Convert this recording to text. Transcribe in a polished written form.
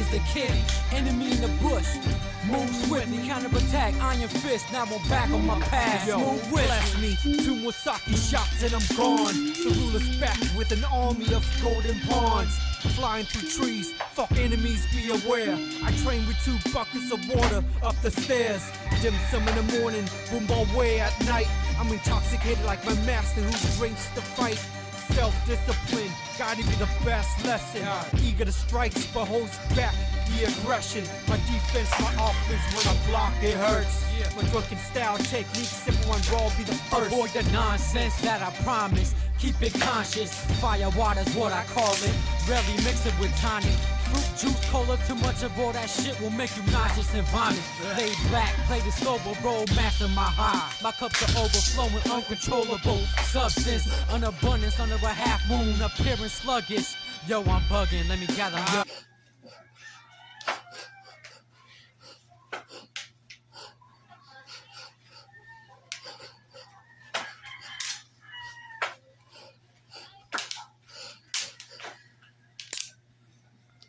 is the kid. Enemy in the bush. Move swiftly, counter-attack, iron fist. Now I'm back on my path. Move with me. 2 more sake shots and I'm gone. The ruler's back with an army of golden pawns. Flying through trees, fuck enemies, be aware. I train with 2 buckets of water up the stairs. Dim sum in the morning, boom ball way at night. I'm intoxicated like my master who drinks to fight. Self-discipline, gotta be the best lesson. Eager to strike, but holds back the aggression. My defense, my offense, when I block it hurts. My drunken style techniques, everyone raw be the first. Avoid the nonsense that I promise. Keep it conscious, fire water's what I call it. Rarely mix it with tonic. Fruit juice, cola, too much of all that shit will make you nauseous and vomit. Lay back, play the sober role, master my high. My cups are overflowing, uncontrollable substance. An abundance under a half moon, appearing sluggish. Yo, I'm bugging, let me gather.